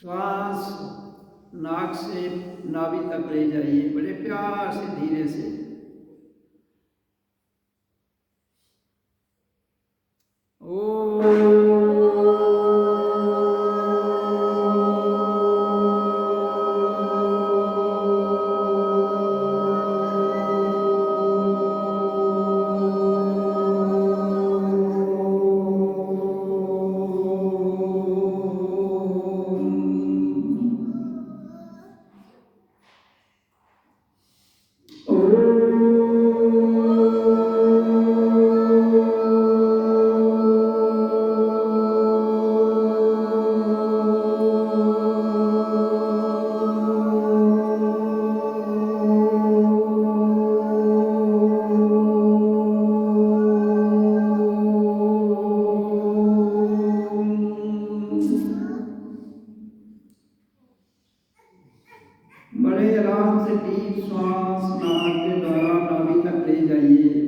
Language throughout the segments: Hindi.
श्वास नाक से नाभि तक ले जाइए, बड़े प्यार से, धीरे से। बड़े आराम से डीप श्वास नाक के द्वारा नाभि तक ले जाइए।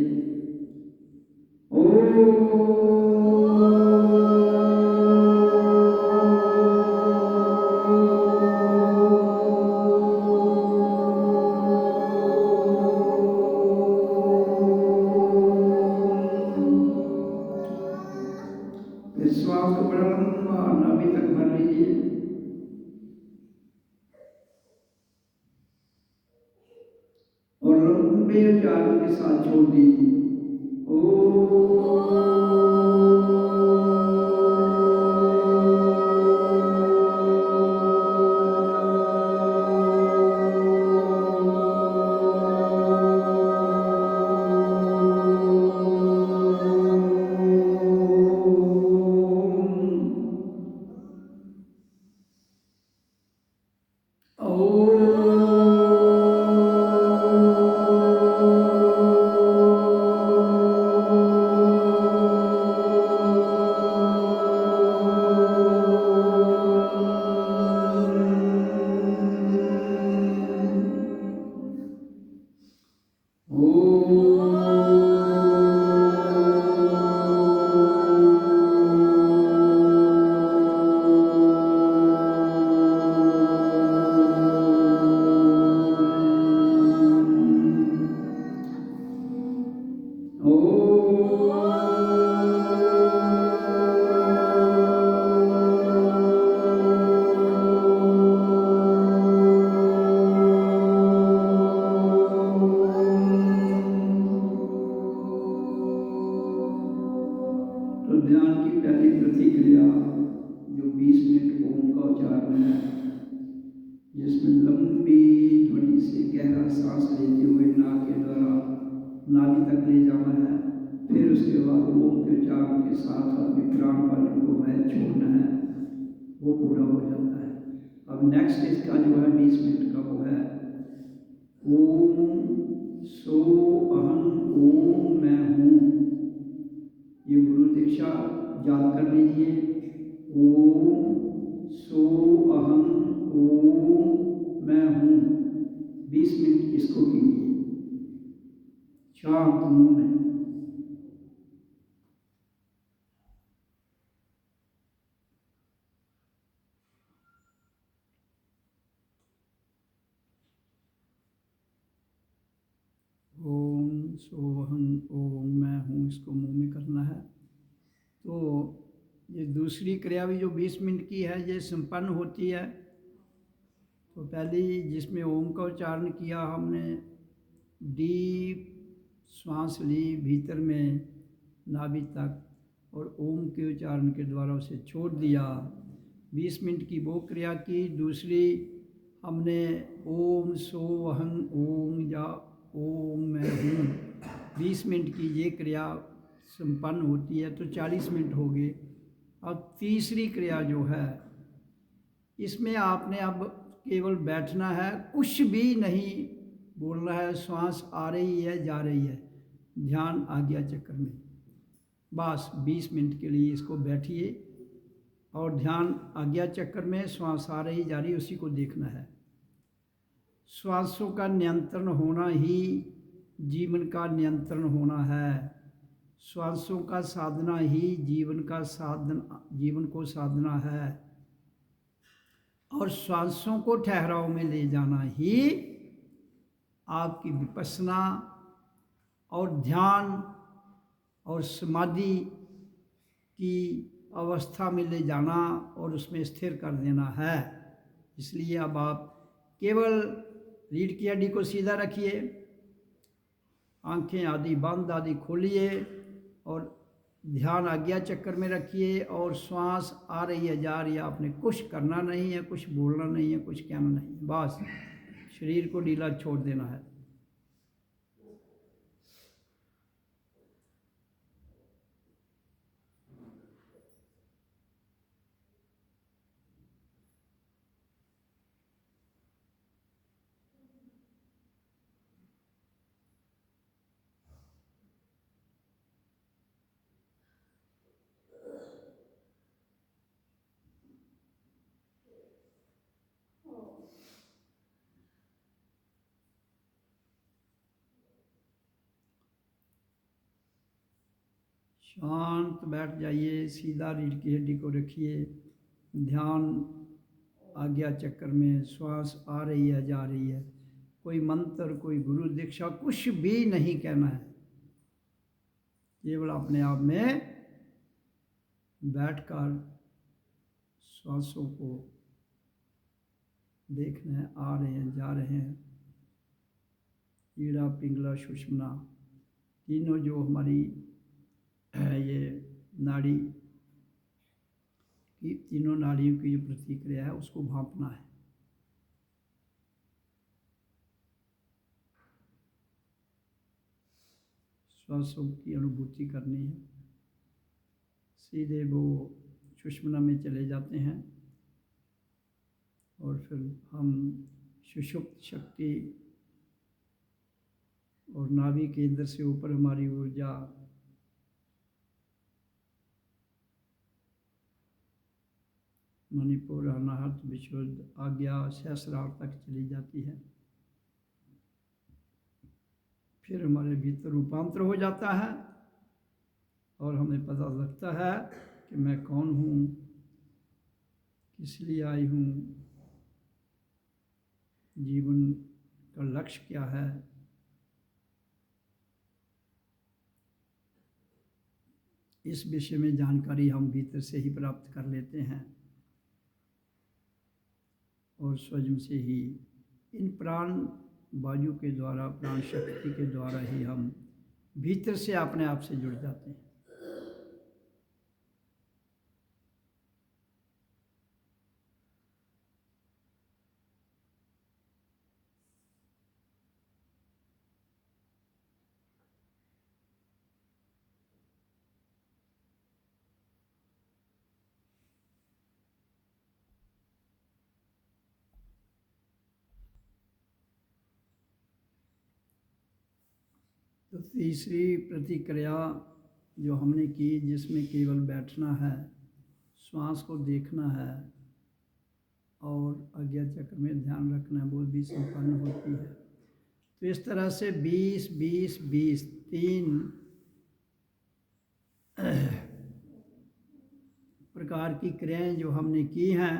श्वास को बड़ा लंबा नाभि तक भर लीजिए और लंबे उच्चारण के साथ छोड़ दीजिए। तो ध्यान की पहली प्रतिक्रिया जो 20 मिनट ओम का उच्चारण है, जिसमें लंबी ध्वनि से गहरा सांस लेते हुए नाक के द्वारा नाभि तक ले जाना है। फिर उसके बाद ओम के उच्चारण के साथ अपने प्राण वाले को वह छोड़ना है, वो पूरा हो जाता है। अब नेक्स्ट इसका जो है 20 मिनट का वो है ओम सो अहम ओम मैं हूँ। ये गुरु दीक्षा याद कर लीजिए। ओम सो अहम ओम मैं हूँ। 20 मिनट इसको कीजिए शांत मुंह में। ओम सोहम ओम मैं हूँ, इसको मुंह में करना है। तो ये दूसरी क्रिया भी जो 20 मिनट की है, ये संपन्न होती है। तो पहली जिसमें ओम का उच्चारण किया हमने, डीप श्वास ली भीतर में नाभि तक और ओम के उच्चारण के द्वारा उसे छोड़ दिया। 20 मिनट की वो क्रिया की। दूसरी हमने ओम सोहं ओम या ओम मैं हूँ 20 मिनट की ये क्रिया संपन्न होती है तो 40 मिनट हो गए। अब तीसरी क्रिया जो है इसमें आपने अब केवल बैठना है, कुछ भी नहीं बोलना है, श्वास आ रही है जा रही है, ध्यान आज्ञा चक्र में। बस 20 मिनट के लिए इसको बैठिए और ध्यान आज्ञा चक्र में, श्वास आ रही जा रही उसी को देखना है। श्वासों का नियंत्रण होना ही जीवन का नियंत्रण होना है। श्वासों का साधना ही जीवन को साधना है और श्वासों को ठहराव में ले जाना ही आपकी विपश्यना और ध्यान और समाधि की अवस्था में ले जाना और उसमें स्थिर कर देना है। इसलिए अब आप केवल रीढ़ की हड्डी को सीधा रखिए, आंखें आदि बंद आदि खोलिए और ध्यान आज्ञा चक्र में रखिए और श्वास आ रही है जा रही है, आपने कुछ करना नहीं है, कुछ बोलना नहीं है, कुछ कहना नहीं है, बस शरीर को ढीला छोड़ देना है। शांत बैठ जाइए, सीधा रीढ़ की हड्डी को रखिए, ध्यान आज्ञा चक्र में, श्वास आ रही है जा रही है, कोई मंत्र कोई गुरु दीक्षा कुछ भी नहीं कहना है, केवल अपने आप में बैठकर श्वासों को देखना है, आ रहे हैं जा रहे हैं, ईड़ा पिंगला सुषुम्ना तीनों जो हमारी ये नाड़ी की तीनों नाड़ियों की जो प्रतिक्रिया है उसको भांपना है। श्वासों की अनुभूति करनी है। सीधे वो सुषुम्ना में चले जाते हैं और फिर हम सुषुप्त शक्ति और नाभि केंद्र से ऊपर हमारी ऊर्जा मणिपुर, अनाहत, विशुद्ध, आज्ञा, सहस्रार तक चली जाती है। फिर हमारे भीतर रूपांतर हो जाता है और हमें पता लगता है कि मैं कौन हूँ, किस लिए आई हूँ, जीवन का लक्ष्य क्या है। इस विषय में जानकारी हम भीतर से ही प्राप्त कर लेते हैं और स्वयं से ही इन प्राण वायु के द्वारा, प्राण शक्ति के द्वारा ही हम भीतर से अपने आप से जुड़ जाते हैं। तो तीसरी प्रतिक्रिया जो हमने की, जिसमें केवल बैठना है, श्वास को देखना है और आज्ञा चक्र में ध्यान रखना है, वो भी संपन्न होती है। तो इस तरह से 20-20-20 3 प्रकार की क्रियाएं जो हमने की हैं,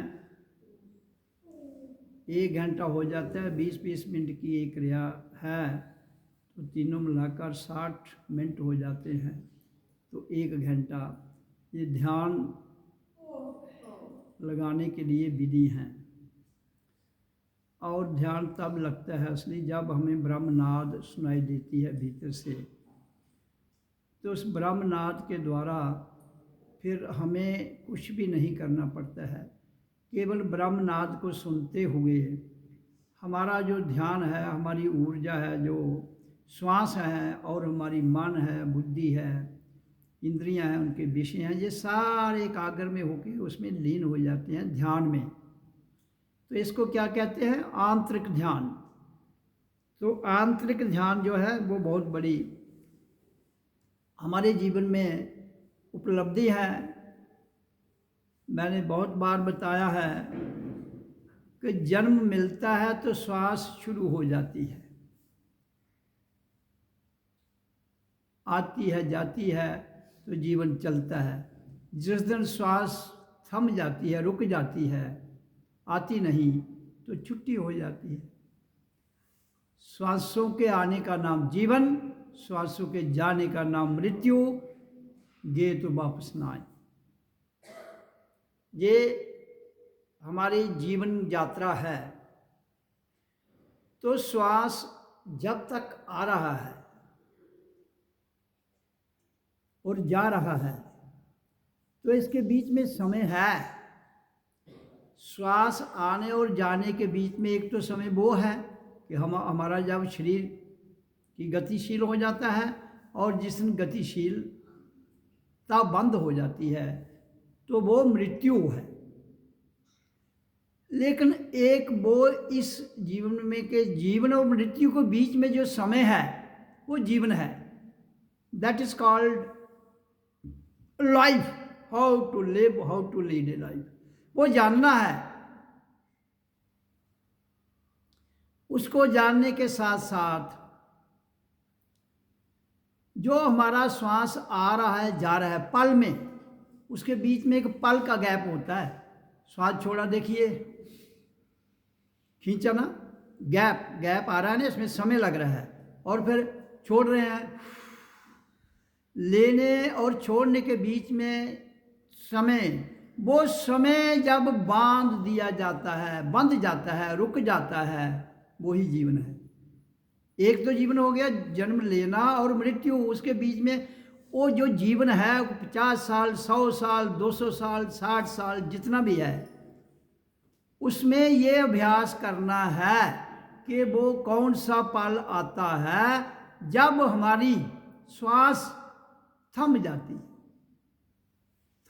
1 घंटा हो जाता है। 20-20 मिनट की एक क्रिया है तो तीनों मिलाकर 60 मिनट हो जाते हैं। तो 1 घंटा ये ध्यान लगाने के लिए विधि हैं। और ध्यान तब लगता है असली जब हमें ब्रह्मनाद सुनाई देती है भीतर से। तो उस ब्रह्मनाद के द्वारा फिर हमें कुछ भी नहीं करना पड़ता है, केवल ब्रह्मनाद को सुनते हुए हमारा जो ध्यान है, हमारी ऊर्जा है, जो श्वास है और हमारी मन है, बुद्धि है, इंद्रियां हैं, उनके विषय हैं, ये सारे एकाग्र में होकर उसमें लीन हो जाते हैं ध्यान में। तो इसको क्या कहते हैं? आंतरिक ध्यान। तो आंतरिक ध्यान जो है वो बहुत बड़ी हमारे जीवन में उपलब्धि है। मैंने बहुत बार बताया है कि जन्म मिलता है तो श्वास शुरू हो जाती है, आती है जाती है तो जीवन चलता है। जिस दिन श्वास थम जाती है, रुक जाती है, आती नहीं, तो छुट्टी हो जाती है। श्वासों के आने का नाम जीवन, श्वासों के जाने का नाम मृत्यु। गे तो वापस ना आए। ये हमारी जीवन यात्रा है। तो श्वास जब तक आ रहा है और जा रहा है तो इसके बीच में समय है। श्वास आने और जाने के बीच में एक तो समय वो है कि हमारा जब शरीर की गतिशील हो जाता है, और जिस दिन गतिशीलता बंद हो जाती है तो वो मृत्यु है। लेकिन एक वो इस जीवन में के जीवन और मृत्यु के बीच में जो समय है वो जीवन है। That is called life. How to live, how to lead a life, वो जानना है। उसको जानने के साथ साथ जो हमारा श्वास आ रहा है जा रहा है पल में, उसके बीच में एक पल का गैप होता है। श्वास छोड़ा, देखिए खींचा ना, गैप आ रहा है ना, इसमें समय लग रहा है, और फिर छोड़ रहे हैं। लेने और छोड़ने के बीच में समय, वो समय जब बांध दिया जाता है, बंध जाता है, रुक जाता है, वही जीवन है। एक तो जीवन हो गया जन्म लेना और मृत्यु, उसके बीच में वो जो जीवन है 50 साल, 100 साल, 200 साल, 60 साल, जितना भी है, उसमें ये अभ्यास करना है कि वो कौन सा पल आता है जब हमारी श्वास थम जाती है।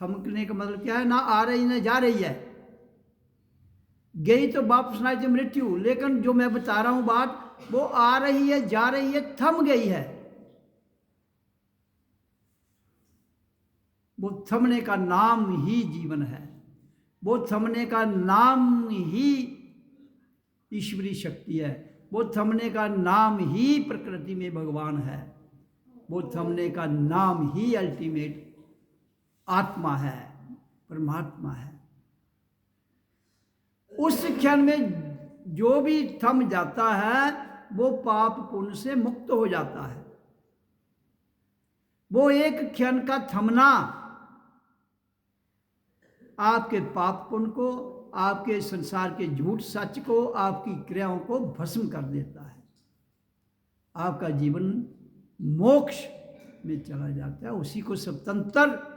थमकने का मतलब क्या है? ना आ रही ना जा रही है, गई तो वापस ना आई मृत्यु। लेकिन जो मैं बता रहा हूं बात, वो आ रही है, जा रही है, थम गई है। वो थमने का नाम ही जीवन है। वो थमने का नाम ही ईश्वरीय शक्ति है। वो थमने का नाम ही प्रकृति में भगवान है। वो थमने का नाम ही अल्टीमेट आत्मा है, परमात्मा है। उस क्षण में जो भी थम जाता है वो पाप पुण्य से मुक्त हो जाता है। वो एक क्षण का थमना आपके पाप पुण्य को, आपके संसार के झूठ सच को, आपकी क्रियाओं को भस्म कर देता है। आपका जीवन मोक्ष में चला जाता है। उसी को स्वतंत्र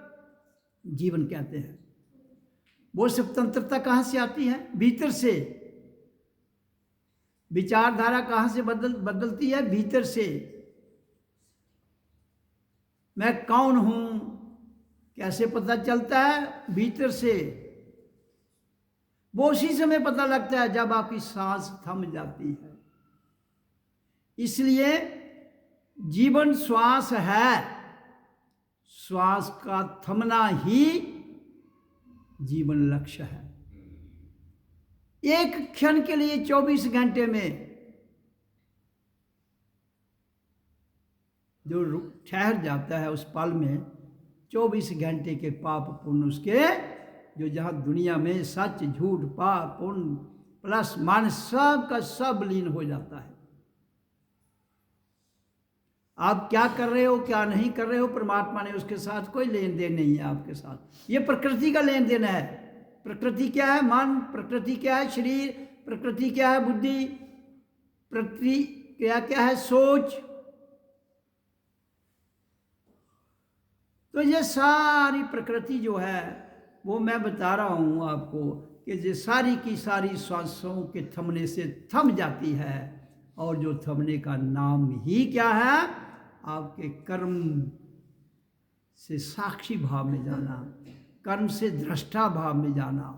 जीवन कहते हैं। वो स्वतंत्रता कहाँ से आती है? भीतर से। विचारधारा कहाँ से बदलती है? भीतर से। मैं कौन हूं कैसे पता चलता है? भीतर से। वो उसी समय पता लगता है जब आपकी सांस थम जाती है। इसलिए जीवन श्वास है। श्वास का थमना ही जीवन लक्ष्य है। एक क्षण के लिए 24 घंटे में जो ठहर जाता है, उस पल में 24 घंटे के पाप पुण्य उसके, जो जहां दुनिया में सच झूठ पाप पुण्य प्लस माइनस सब का सब लीन हो जाता है। आप क्या कर रहे हो क्या नहीं कर रहे हो, परमात्मा ने उसके साथ कोई लेन देन नहीं है आपके साथ। ये प्रकृति का लेन देन है। प्रकृति क्या है? मन। प्रकृति क्या है? शरीर। प्रकृति क्या है? बुद्धि। प्रकृति क्या है? सोच। तो ये सारी प्रकृति जो है वो मैं बता रहा हूं आपको कि ये सारी की सारी श्वासों के थमने से थम जाती है, और जो थमने का नाम ही क्या है? आपके कर्म से साक्षी भाव में जाना, कर्म से दृष्टा भाव में जाना।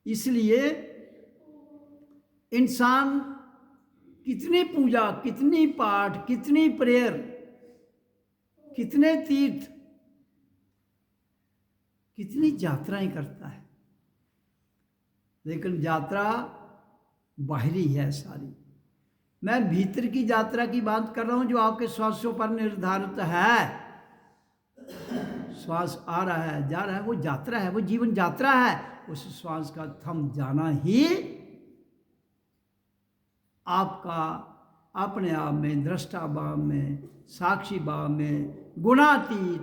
इसलिए इंसान कितनी पूजा, कितनी पाठ, कितनी प्रेयर, कितने तीर्थ, कितनी यात्राएं करता है, लेकिन यात्रा बाहरी है सारी। मैं भीतर की यात्रा की बात कर रहा हूं, जो आपके श्वासों पर निर्धारित है। श्वास आ रहा है, जा रहा है, वो यात्रा है, वो जीवन यात्रा है। उस श्वास का थम जाना ही आपका अपने आप में दृष्टा भाव में, साक्षी भाव में, गुणातीत,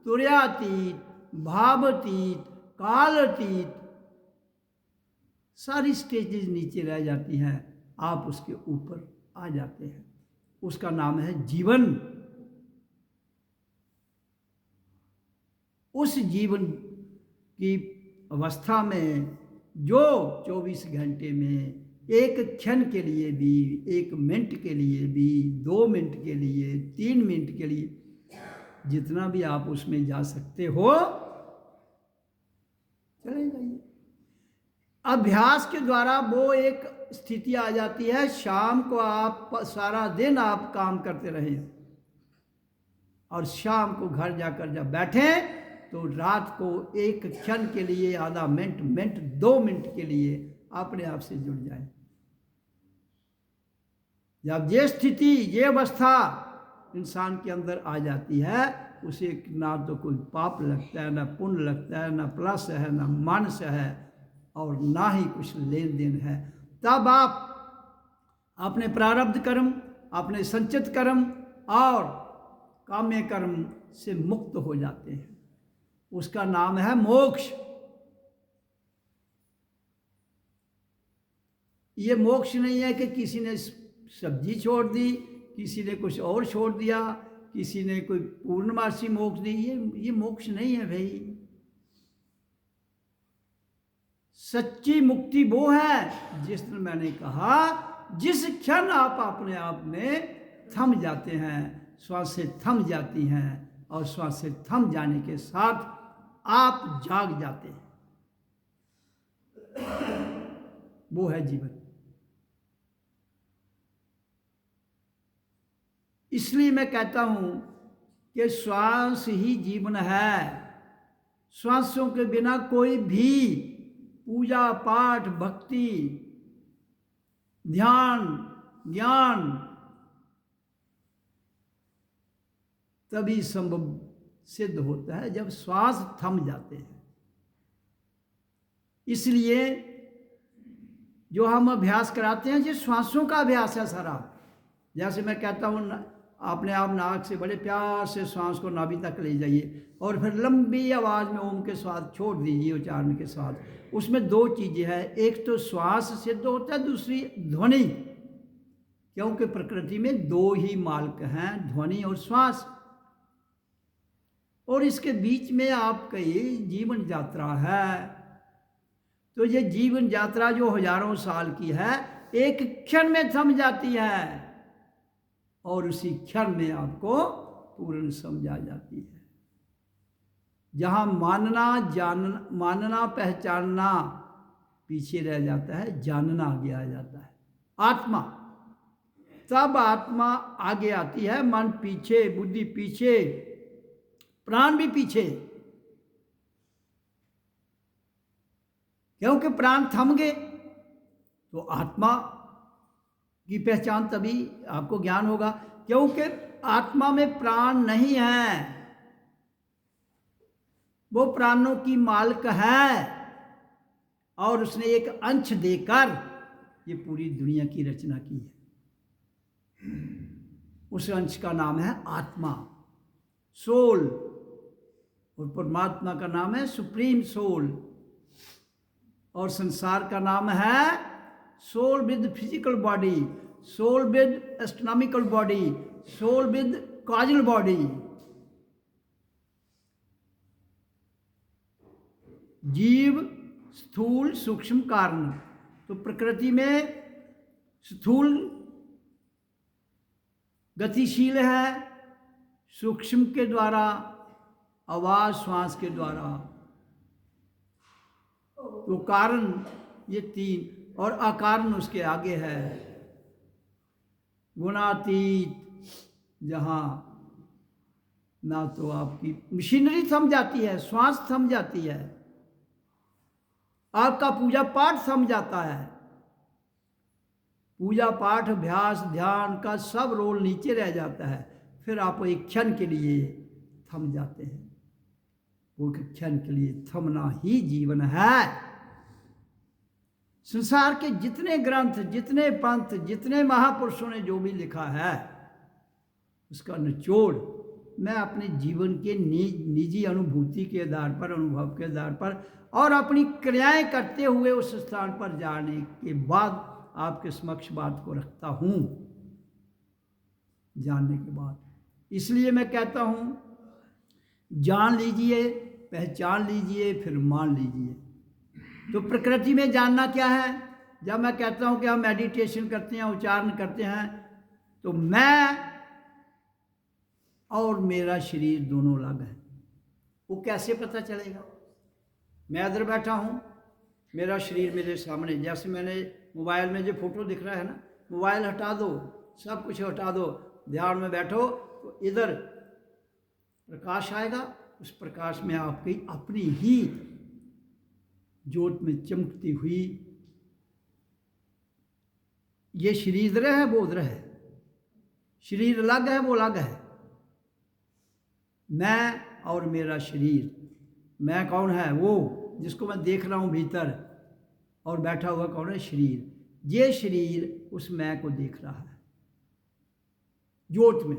तुर्यातीत, भावातीत, कालातीत सारी स्टेजेस नीचे रह जाती हैं, आप उसके ऊपर आ जाते हैं। उसका नाम है जीवन। उस जीवन की अवस्था में जो 24 घंटे में एक क्षण के लिए भी, 1 मिनट के लिए भी, 2 मिनट के लिए, 3 मिनट के लिए, जितना भी आप उसमें जा सकते हो चले जाइए। अभ्यास के द्वारा वो एक स्थिति आ जाती है, शाम को आप सारा दिन आप काम करते रहे और शाम को घर जाकर जब बैठे तो रात को एक क्षण के लिए, आधा मिनट, 2 मिनट के लिए अपने आप से जुड़ जाए। जब ये स्थिति, ये अवस्था इंसान के अंदर आ जाती है, उसे ना तो कोई पाप लगता है, ना पुण्य लगता है, ना प्लस है, ना मानस है, और ना ही कुछ लेन देन है। तब आप अपने प्रारब्ध कर्म, अपने संचित कर्म और काम्य कर्म से मुक्त हो जाते हैं। उसका नाम है मोक्ष। ये मोक्ष नहीं है कि किसी ने सब्जी छोड़ दी, किसी ने कुछ और छोड़ दिया, किसी ने कोई पूर्णमासी मोक्ष दी। ये मोक्ष नहीं है भाई। सच्ची मुक्ति वो है जिस दिन मैंने कहा, जिस क्षण आप अपने आप में थम जाते हैं, श्वास से थम जाती हैं, और श्वास से थम जाने के साथ आप जाग जाते हैं, वो है जीवन। इसलिए मैं कहता हूं कि श्वास ही जीवन है। श्वासों के बिना कोई भी पूजा पाठ, भक्ति, ध्यान, ज्ञान तभी संभव सिद्ध होता है जब श्वास थम जाते हैं। इसलिए जो हम अभ्यास कराते हैं, ये श्वासों का अभ्यास है सारा। जैसे मैं कहता हूँ, अपने आप नाक से बड़े प्यार से श्वास को नाभि तक ले जाइए और फिर लंबी आवाज़ में ओम के साथ छोड़ दीजिए, उच्चारण के साथ। उसमें 2 चीज़ें हैं, एक तो श्वास सिद्ध होता है, दूसरी ध्वनि, क्योंकि प्रकृति में 2 ही मार्ग हैं, ध्वनि और श्वास। और इसके बीच में आपकी जीवन यात्रा है। तो ये जीवन यात्रा जो हजारों साल की है, एक क्षण में थम जाती है और उसी क्षण में आपको पूर्ण समझ आ जाती है। जहां मानना पहचानना पीछे रह जाता है, जानना आगे आ जाता है। आत्मा, तब आत्मा आगे आती है, मन पीछे, बुद्धि पीछे, प्राण भी पीछे, क्योंकि प्राण थम गए तो आत्मा की पहचान तभी आपको ज्ञान होगा, क्योंकि आत्मा में प्राण नहीं है, वो प्राणों की मालिक है और उसने एक अंश देकर ये पूरी दुनिया की रचना की है। उस अंश का नाम है आत्मा, सोल, और परमात्मा का नाम है सुप्रीम सोल, और संसार का नाम है soul with physical body, soul with astronomical body, soul with causal body. जीव, स्थूल, सूक्ष्म, कारण। तो प्रकृति में स्थूल गतिशील है, सूक्ष्म के द्वारा, आवाज श्वास के द्वारा। तो कारण ये तीन, और अकारण उसके आगे है, गुणातीत, जहां ना तो आपकी मशीनरी थम जाती है, श्वास थम जाती है, आपका पूजा पाठ थम जाता है। पूजा पाठ, अभ्यास, ध्यान का सब रोल नीचे रह जाता है। फिर आप एक क्षण के लिए थम जाते हैं। वो एक क्षण के लिए थमना ही जीवन है। संसार के जितने ग्रंथ, जितने पंथ, जितने महापुरुषों ने जो भी लिखा है, उसका निचोड़ मैं अपने जीवन के निजी अनुभूति के आधार पर, अनुभव के आधार पर और अपनी क्रियाएं करते हुए उस स्थान पर जाने के बाद आपके समक्ष बात को रखता हूं, जानने के बाद। इसलिए मैं कहता हूं, जान लीजिए, पहचान लीजिए, फिर मान लीजिए। तो प्रकृति में जानना क्या है? जब मैं कहता हूं कि हम मेडिटेशन करते हैं, उच्चारण करते हैं, तो मैं और मेरा शरीर दोनों अलग है। वो कैसे पता चलेगा? मैं इधर बैठा हूं, मेरा शरीर मेरे सामने, जैसे मैंने मोबाइल में जो फोटो दिख रहा है ना, मोबाइल हटा दो, सब कुछ हटा दो, ध्यान में बैठो, तो इधर प्रकाश आएगा। उस प्रकाश में आपकी अपनी ही ज्योत में चमकती हुई ये शरीर इधर है, वो उधर है, शरीर अलग है, वो अलग है। मैं और मेरा शरीर, मैं कौन है? वो जिसको मैं देख रहा हूं भीतर, और बैठा हुआ कौन है? शरीर। ये शरीर उस मैं को देख रहा है ज्योत में।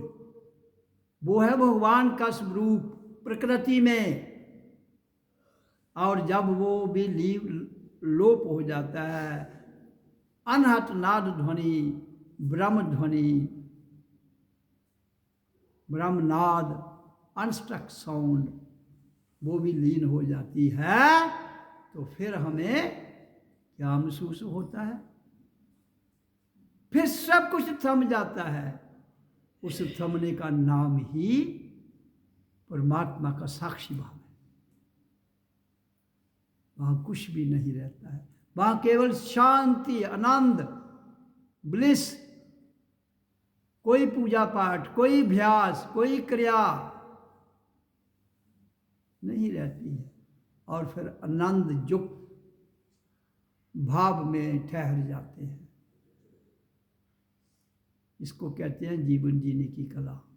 वो है भगवान का स्वरूप प्रकृति में। और जब वो भी लोप हो जाता है, अनहत नाद ध्वनि, ब्रह्म ध्वनि, ब्रह्मनाद, अनस्ट्रक साउंड, वो भी लीन हो जाती है, तो फिर हमें क्या महसूस होता है? फिर सब कुछ थम जाता है। उस थमने का नाम ही परमात्मा का साक्षी भाव है। वहां कुछ भी नहीं रहता है, वहां केवल शांति, आनंद, ब्लिस। कोई पूजा पाठ, कोई अभ्यास, कोई क्रिया नहीं रहती है, और फिर आनंद युक्त भाव में ठहर जाते हैं। इसको कहते हैं जीवन जीने की कला।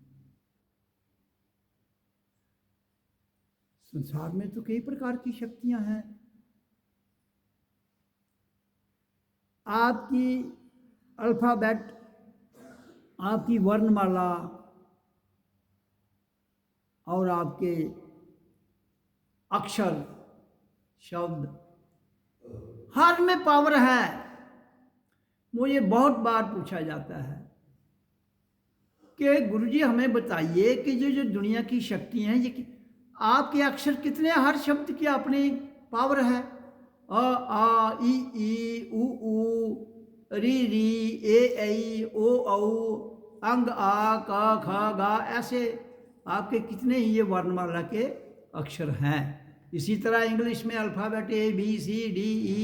संसार में तो कई प्रकार की शक्तियां हैं। आपकी अल्फाबेट, आपकी वर्णमाला और आपके अक्षर, शब्द, हर में पावर है। मुझे बहुत बार पूछा जाता है कि गुरुजी हमें बताइए कि जो दुनिया की शक्ति हैं, ये आपके अक्षर कितने, हर शब्द की अपनी पावर है। अ, आ, ई, उ, री, ए, ऐ, ओ, औ, अंग, आ, क, ख, गा, ऐसे आपके कितने ही ये वर्णमाला के अक्षर हैं। इसी तरह इंग्लिश में alphabet A, B, C, D, E,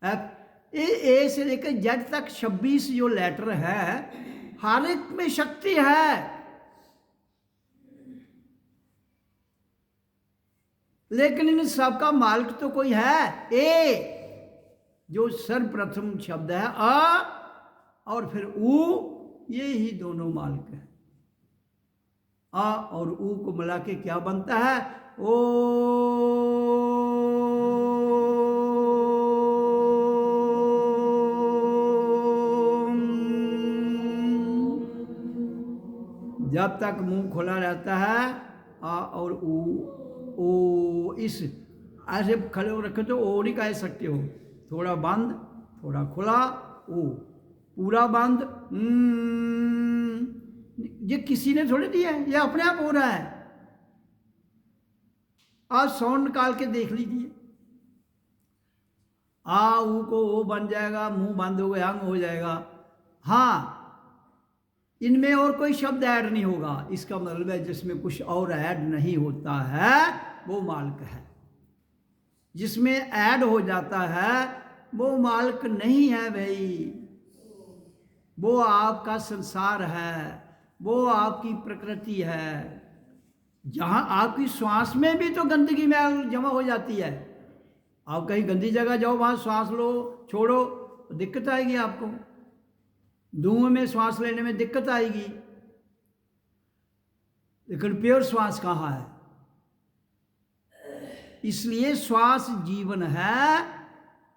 F, A से लेकर जेड तक 26 जो लेटर है, हर एक में शक्ति है। लेकिन इन सबका मालिक तो कोई है, ए, जो सर्वप्रथम शब्द है, अ और फिर उ, ये ही दोनों मालिक है। अ और उ को मिला के क्या बनता है? ओ। जब तक मुंह खुला रहता है, आ और ओ, इस ऐसे खड़े हो रखे तो ओ नहीं कह सकते हो। थोड़ा बंद, थोड़ा खुला, ओ, पूरा बंद, ये किसी ने थोड़ी दिया है, ये अपने आप हो रहा है। आज साउंड निकाल के देख लीजिए, आ ऊ को ओ बन जाएगा, मुंह बंद हो गया अंग हो जाएगा। हाँ, इनमें और कोई शब्द ऐड नहीं होगा। इसका मतलब है जिसमें कुछ और ऐड नहीं होता है वो माल्क है, जिसमें ऐड हो जाता है वो माल्क नहीं है भाई। वो आपका संसार है, वो आपकी प्रकृति है। जहां आपकी श्वास में भी तो गंदगी में जमा हो जाती है। आप कहीं गंदी जगह जाओ, वहां श्वास लो छोड़ो तो दिक्कत आएगी आपको, धुएं में श्वास लेने में दिक्कत आएगी। लेकिन प्योर श्वास कहाँ है? इसलिए श्वास जीवन है।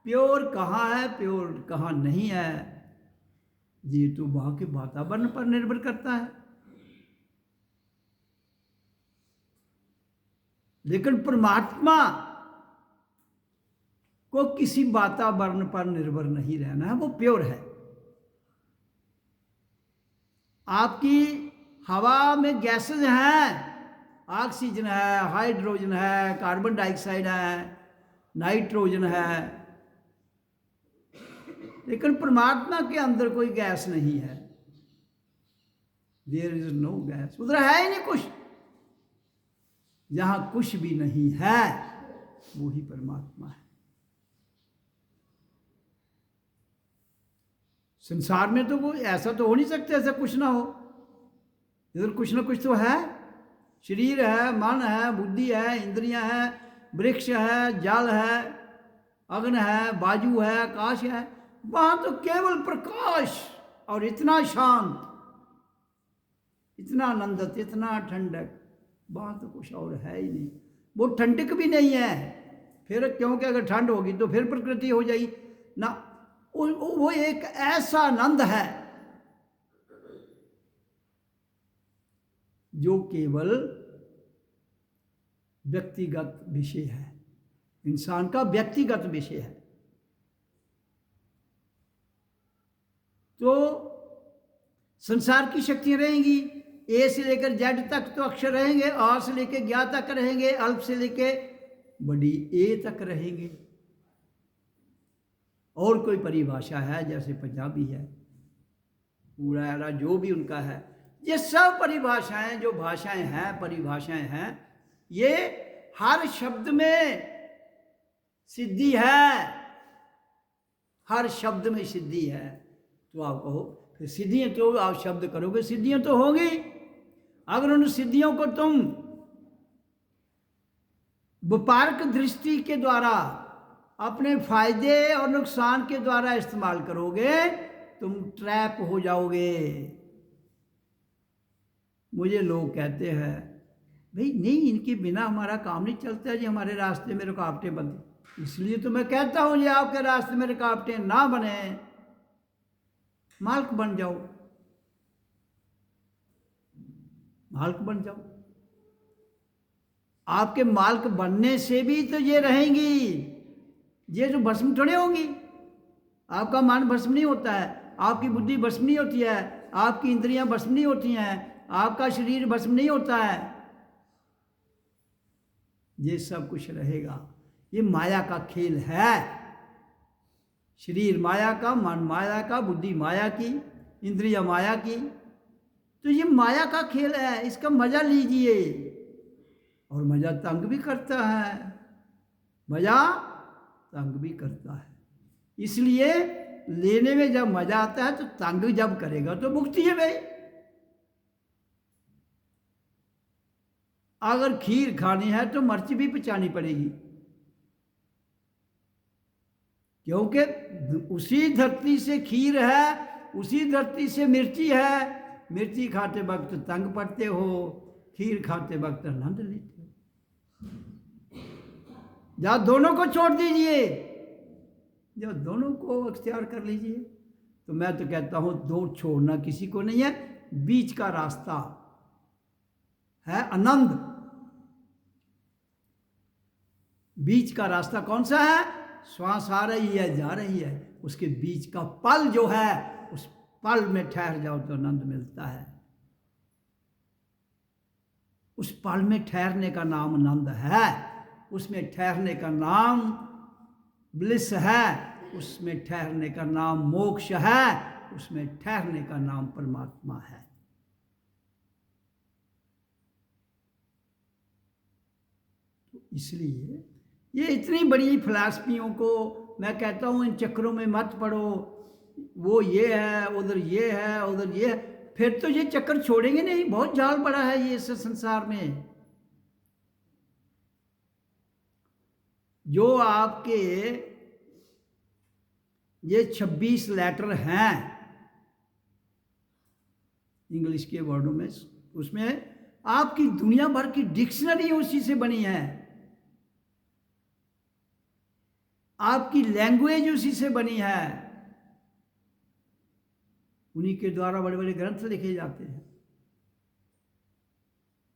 प्योर कहाँ है, प्योर कहाँ नहीं है, ये तो वहां के वातावरण पर निर्भर करता है। लेकिन परमात्मा को किसी वातावरण पर निर्भर नहीं रहना है, वो प्योर है। आपकी हवा में गैसेज हैं, ऑक्सीजन है, हाइड्रोजन है, कार्बन डाइऑक्साइड है, नाइट्रोजन है, लेकिन परमात्मा के अंदर कोई गैस नहीं है। देयर इज नो गैस, उधर है ही नहीं कुछ। जहां कुछ भी नहीं है वो ही परमात्मा है। संसार में तो कोई ऐसा तो हो नहीं सकता ऐसा कुछ ना हो। इधर कुछ ना कुछ तो है। शरीर है, मन है, बुद्धि है, इंद्रियां हैं, वृक्ष है, जल है, अग्नि है, बाजू है, आकाश है। वहां तो केवल प्रकाश और इतना शांत, इतना आनंदित, इतना ठंडक, वहां तो कुछ और है ही नहीं। वो ठंडक भी नहीं है फिर, क्योंकि अगर ठंड होगी तो फिर प्रकृति हो जाएगी ना। वो एक ऐसा आनंद है जो केवल व्यक्तिगत विषय है, इंसान का व्यक्तिगत विषय है। तो संसार की शक्तियां रहेंगी, ए से लेकर जेड तक तो अक्षर रहेंगे, आ से लेकर ज्ञा तक रहेंगे, अल्प से लेकर बड़ी ए तक रहेंगे। और कोई परिभाषा है जैसे पंजाबी है, पूरा जो भी उनका है, ये सब परिभाषाएं जो भाषाएं हैं, परिभाषाएं हैं, ये हर शब्द में सिद्धि है, हर शब्द में सिद्धि है। तो आप कहो फिर सिद्धियां, तो आप शब्द करोगे सिद्धियां तो होंगी। अगर उन सिद्धियों को तुम व्यापारिक दृष्टि के द्वारा अपने फायदे और नुकसान के द्वारा इस्तेमाल करोगे, तुम ट्रैप हो जाओगे। मुझे लोग कहते हैं भाई नहीं, इनके बिना हमारा काम नहीं चलता जी, हमारे रास्ते में रुकावटें बनती। इसलिए तो मैं कहता हूं ये आपके रास्ते में रुकावटें ना बने, मालिक बन जाओ, मालिक बन जाओ। आपके मालिक बनने से भी तो ये रहेंगी, ये जो भस्म थोड़े होंगी। आपका मन भस्म नहीं होता है, आपकी बुद्धि भस्म नहीं होती है, आपकी इंद्रियां भस्म नहीं होती हैं, आपका शरीर भस्म नहीं होता है। ये सब कुछ रहेगा। ये माया का खेल है। शरीर माया का, मन माया का, बुद्धि माया की, इंद्रियां माया की। तो ये माया का खेल है, इसका मजा लीजिए। और मजा तंग भी करता है, मजा तंग भी करता है। इसलिए लेने में जब मजा आता है तो तंग जब करेगा तो मुक्ति है भाई। अगर खीर खानी है तो मिर्च भी पचानी पड़ेगी, क्योंकि उसी धरती से खीर है, उसी धरती से मिर्ची है। मिर्ची खाते वक्त तंग पड़ते हो, खीर खाते वक्त आनंद लेते हो। या दोनों को छोड़ दीजिए, जब दोनों को अख्तियार कर लीजिए। तो मैं तो कहता हूं दो छोड़ना किसी को नहीं है, बीच का रास्ता है आनंद। बीच का रास्ता कौन सा है? श्वास आ रही है, जा रही है, उसके बीच का पल जो है, उस पल में ठहर जाओ तो आनंद मिलता है। उस पल में ठहरने का नाम आनंद है। उसमें ठहरने का नाम ब्लिस है, उसमें ठहरने का नाम मोक्ष है, उसमें ठहरने का नाम परमात्मा है। तो इसलिए ये इतनी बड़ी फिलॉसफियों को मैं कहता हूं इन चक्रों में मत पड़ो, वो ये है, उधर ये है, उधर ये है, फिर तो ये चक्कर छोड़ेंगे नहीं। बहुत जाल पड़ा है ये इस संसार में। जो आपके ये 26 लेटर हैं इंग्लिश के वर्डों में, उसमें आपकी दुनिया भर की डिक्शनरी उसी से बनी है, आपकी लैंग्वेज उसी से बनी है, उन्हीं के द्वारा बड़े बड़े ग्रंथ लिखे जाते हैं।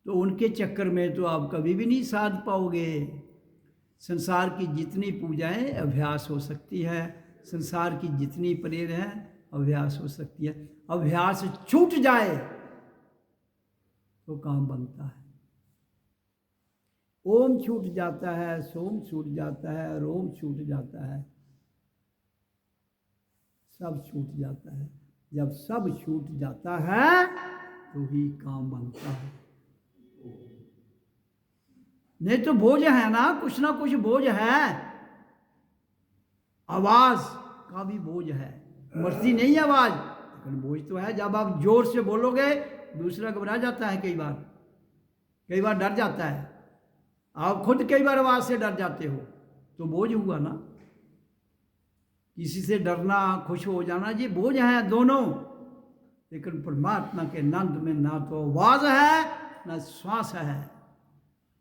तो उनके चक्कर में तो आप कभी भी नहीं साध पाओगे। संसार की जितनी पूजाएं अभ्यास हो सकती है, संसार की जितनी प्रेर है अभ्यास हो सकती है। अभ्यास छूट जाए तो काम बनता है। ओम छूट जाता है, सोम छूट जाता है, रोम छूट जाता है, सब छूट जाता है। जब सब छूट जाता है तो ही काम बनता है। नहीं तो बोझ है ना कुछ बोझ है। आवाज का भी बोझ है, मर्जी नहीं है आवाज, लेकिन बोझ तो है। जब आप जोर से बोलोगे दूसरा घबरा जाता है, कई बार डर जाता है। आप खुद कई बार आवाज से डर जाते हो तो बोझ हुआ ना। किसी से डरना, खुश हो जाना, ये बोझ है दोनों। लेकिन परमात्मा के आनंद में ना तो आवाज है ना श्वास है।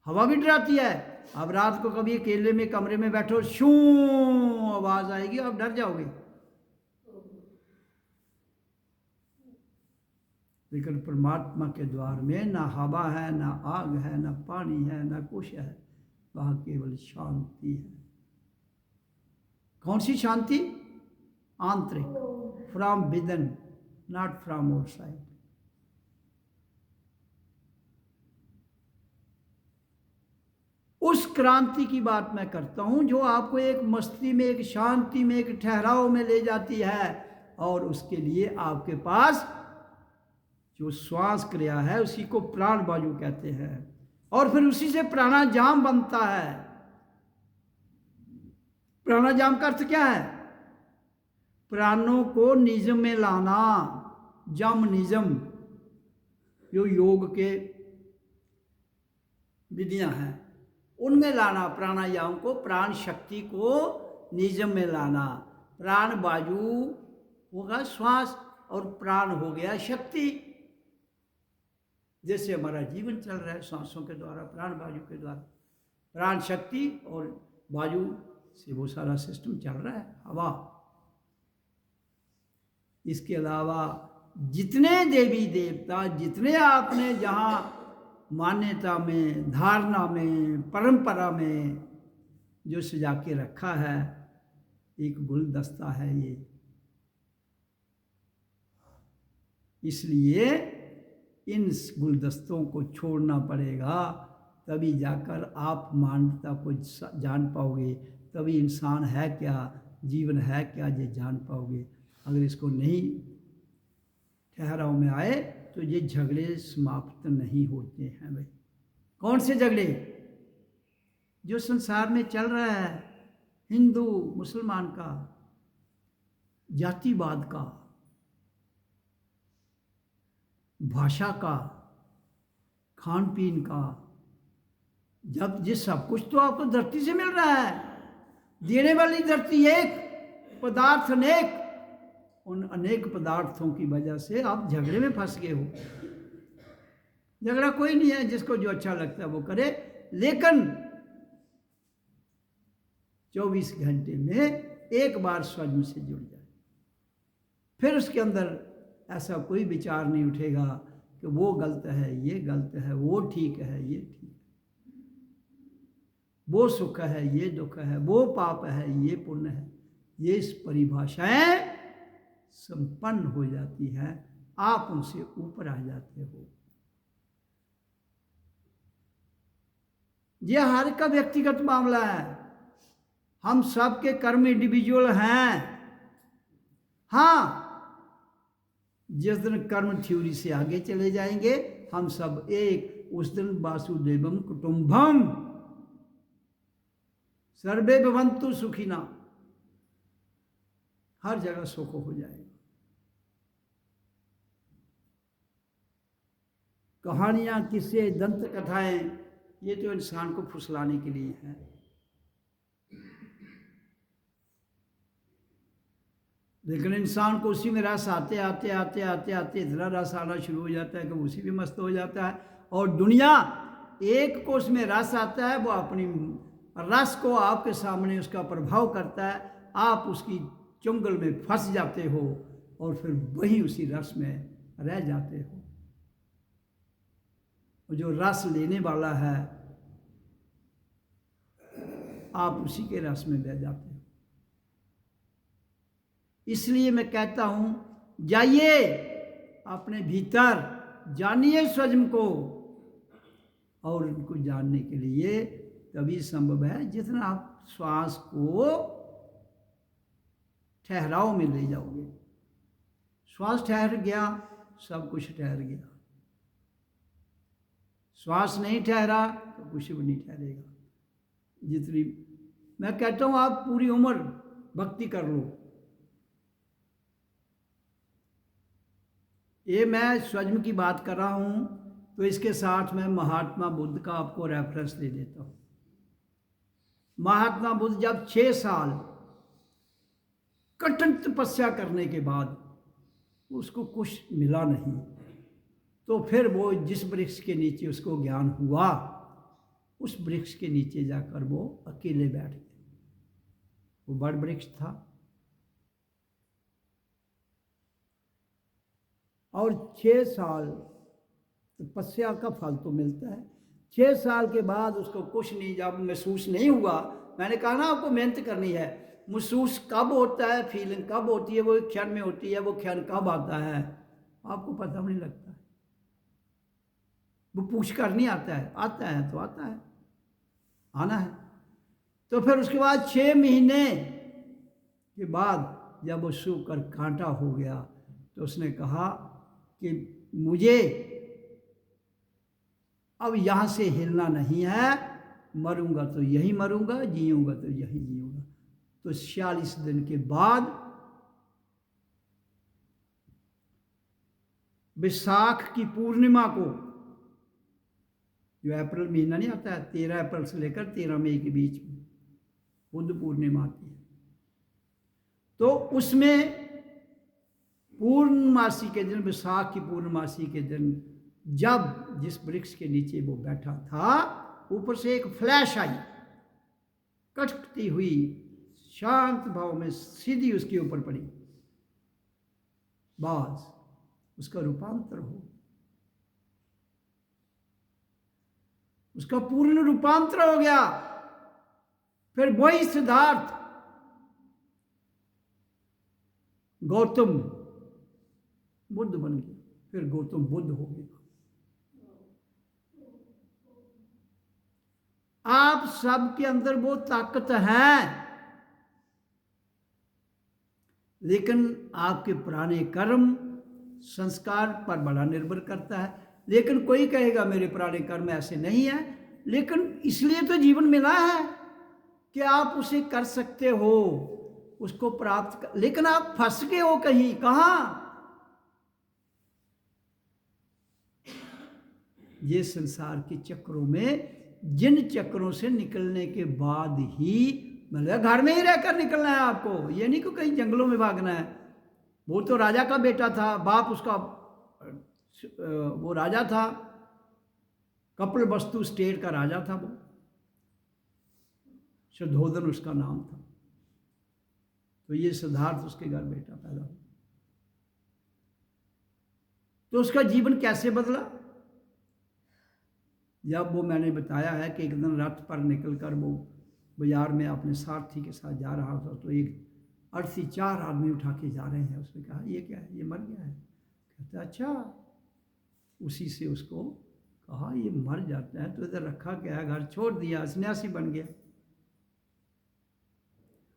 हवा भी डराती है। अब रात को कभी अकेले में कमरे में बैठो, शू आवाज आएगी, आप डर जाओगे। लेकिन परमात्मा के द्वार में ना हवा है, ना आग है, ना पानी है, ना कुछ है, वहां केवल शांति है। कौन सी शांति? आंतरिक, from within, not from outside. उस क्रांति की बात मैं करता हूं जो आपको एक मस्ती में, एक शांति में, एक ठहराव में ले जाती है। और उसके लिए आपके पास जो श्वास क्रिया है उसी को प्राण वायु कहते हैं, और फिर उसी से प्राणायाम बनता है। प्राणायाम का अर्थ क्या है? प्राणों को निजम में लाना, जम निजम, जो योग के विधियां हैं उनमें लाना। प्राणायाम को, प्राण शक्ति को निजम में लाना। प्राण वायु होगा श्वास और प्राण हो गया शक्ति। जैसे हमारा जीवन चल रहा है सांसों के द्वारा, प्राण वायु के द्वारा, प्राण शक्ति और वायु से वो सारा सिस्टम चल रहा है, हवा। इसके अलावा जितने देवी देवता, जितने आपने जहां मान्यता में, धारणा में, परंपरा में जो सजा के रखा है, एक गुलदस्ता है ये। इसलिए इन गुलदस्तों को छोड़ना पड़ेगा, तभी जाकर आप मानवता को जान पाओगे। तभी इंसान है क्या, जीवन है क्या, ये जान पाओगे। अगर इसको नहीं ठहराव में आए तो ये झगड़े समाप्त नहीं होते हैं भाई। कौन से झगड़े? जो संसार में चल रहा है, हिंदू मुसलमान का, जातिवाद का, भाषा का, खान पीन का। जब ये सब कुछ तो आपको धरती से मिल रहा है, देने वाली धरती एक, पदार्थ अनेक। उन अनेक पदार्थों की वजह से आप झगड़े में फंस गए हो। झगड़ा कोई नहीं है, जिसको जो अच्छा लगता है वो करे, लेकिन 24 घंटे में एक बार स्वयं से जुड़ जाए। फिर उसके अंदर ऐसा कोई विचार नहीं उठेगा कि वो गलत है, ये गलत है, वो ठीक है, ये ठीक है, वो सुख है, ये दुख है, वो पाप है, ये पुण्य है। ये इस परिभाषाएं संपन्न हो जाती है, आप उनसे ऊपर आ जाते हो। ये हर का व्यक्तिगत मामला है। हम सब के कर्म इंडिविजुअल हैं। हाँ, जिस दिन कर्म थ्योरी से आगे चले जाएंगे हम सब एक, उस दिन वासुदेवम कुटुंबम सर्वे भवन्तु सुखिना, हर जगह सुख हो जाएगा। कहानियां, किस्से, दंत कथाएं, ये तो इंसान को फुसलाने के लिए है। लेकिन इंसान को उसी में रस आते आते आते आते आते इतना रस आना शुरू हो जाता है कि उसी में मस्त हो जाता है। और दुनिया एक को उसमें रस आता है, वो अपनी रस को आपके सामने उसका प्रभाव करता है, आप उसकी चुंगल में फंस जाते हो और फिर वही उसी रस में रह जाते हो। जो रस लेने वाला है आप उसी के रस में बह जाते हो। इसलिए मैं कहता हूं, जाइए अपने भीतर, जानिए स्वयं को, और उनको जानने के लिए तभी संभव है जितना आप श्वास को ठहराव में ले जाओगे। श्वास ठहर गया, सब कुछ ठहर गया। श्वास नहीं ठहरा तो कुछ भी नहीं ठहरेगा। जितनी मैं कहता हूं आप पूरी उम्र भक्ति कर लो। ये मैं स्वयं की बात कर रहा हूं, तो इसके साथ मैं महात्मा बुद्ध का आपको रेफरेंस दे देता हूं। महात्मा बुद्ध जब 6 साल कठिन तपस्या करने के बाद उसको कुछ मिला नहीं, तो फिर वो जिस वृक्ष के नीचे उसको ज्ञान हुआ, उस वृक्ष के नीचे जाकर वो अकेले बैठ गए। वो बड़ वृक्ष था और 6 साल तपस्या का फल तो मिलता है। 6 साल के बाद उसको कुछ नहीं, जब महसूस नहीं हुआ, मैंने कहा ना आपको मेहनत करनी है। महसूस कब होता है, फीलिंग कब होती है, वो एक क्षण में होती है। वो क्षण कब आता है आपको पता नहीं लगता है। वो पूछ कर नहीं आता है, आता है तो आता है, आना है। तो फिर उसके बाद 6 महीने के बाद जब वो सूख कर कांटा हो गया, तो उसने कहा कि मुझे अब यहां से हिलना नहीं है, मरूंगा तो यही मरूंगा, जीऊंगा तो यही जीऊंगा। तो 46 दिन के बाद विशाख की पूर्णिमा को, जो अप्रैल महीना नहीं आता है, 13 अप्रैल से लेकर 13 मई के बीच में बुद्ध पूर्णिमा आती है। तो उसमें पूर्णमासी के दिन, विशाख की पूर्णमासी के दिन, जब जिस वृक्ष के नीचे वो बैठा था, ऊपर से एक फ्लैश आई, कटती हुई शांत भाव में सीधी उसके ऊपर पड़ी। बस उसका रूपांतर हो, उसका पूर्ण रूपांतर हो गया। फिर वही सिद्धार्थ गौतम बुद्ध बन गया, फिर गौतम बुद्ध हो गया। आप सबके अंदर वो ताकत है, लेकिन आपके पुराने कर्म संस्कार पर बड़ा निर्भर करता है। लेकिन कोई कहेगा मेरे पुराने कर्म ऐसे नहीं है, लेकिन इसलिए तो जीवन मिला है कि आप उसे कर सकते हो, उसको प्राप्त कर। लेकिन आप फंस गए हो कहीं, कहां? ये संसार के चक्रों में, जिन चक्रों से निकलने के बाद ही, मतलब घर में ही रहकर निकलना है आपको, ये नहीं कि कहीं जंगलों में भागना है। वो तो राजा का बेटा था, बाप उसका वो राजा था, कपिलवस्तु स्टेट का राजा था वो, शुद्धोधन उसका नाम था। तो ये सिद्धार्थ उसके घर बेटा पैदा हुआ। तो उसका जीवन कैसे बदला? जब वो मैंने बताया है कि एक दिन रथ पर निकलकर वो बाजार में अपने सारथी के साथ जा रहा था, तो एक अर्थी 4 आदमी उठा के जा रहे हैं। उसने कहा ये क्या है, ये मर गया है। कहता अच्छा। उसी से उसको कहा ये मर जाता है तो इधर रखा क्या है, घर छोड़ दिया, सन्यासी बन गया।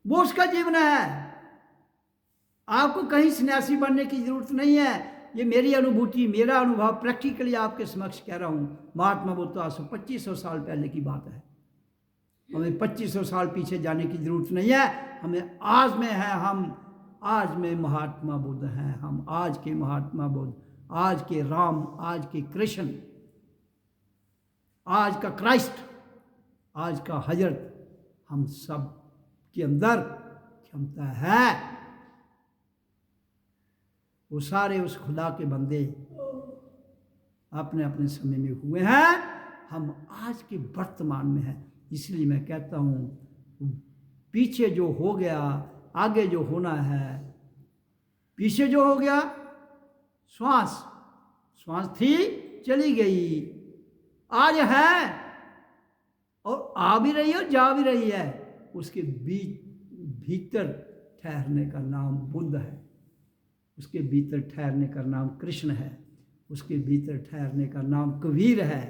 वो उसका जीवन है, आपको कहीं सन्यासी बनने की जरूरत नहीं है। ये मेरी अनुभूति, मेरा अनुभव प्रैक्टिकली आपके समक्ष कह रहा हूं। महात्मा बुद्ध आज से 2500 साल पहले की बात है। हमें 2500 साल पीछे जाने की जरूरत नहीं है, हमें आज में है। हम आज में महात्मा बुद्ध हैं, हम आज के महात्मा बुद्ध, आज के राम, आज के कृष्ण, आज का क्राइस्ट, आज का हजरत, हम सब के अंदर क्षमता है। वो सारे उस खुदा के बंदे अपने अपने समय में हुए हैं, हम आज के वर्तमान में हैं। इसलिए मैं कहता हूँ पीछे जो हो गया आगे जो होना है। पीछे जो हो गया श्वास, श्वास थी चली गई, आज है और आ भी रही है और जा भी रही है। उसके बीच भीतर ठहरने का नाम बुद्ध है, उसके भीतर ठहरने का नाम कृष्ण है, उसके भीतर ठहरने का नाम कबीर है,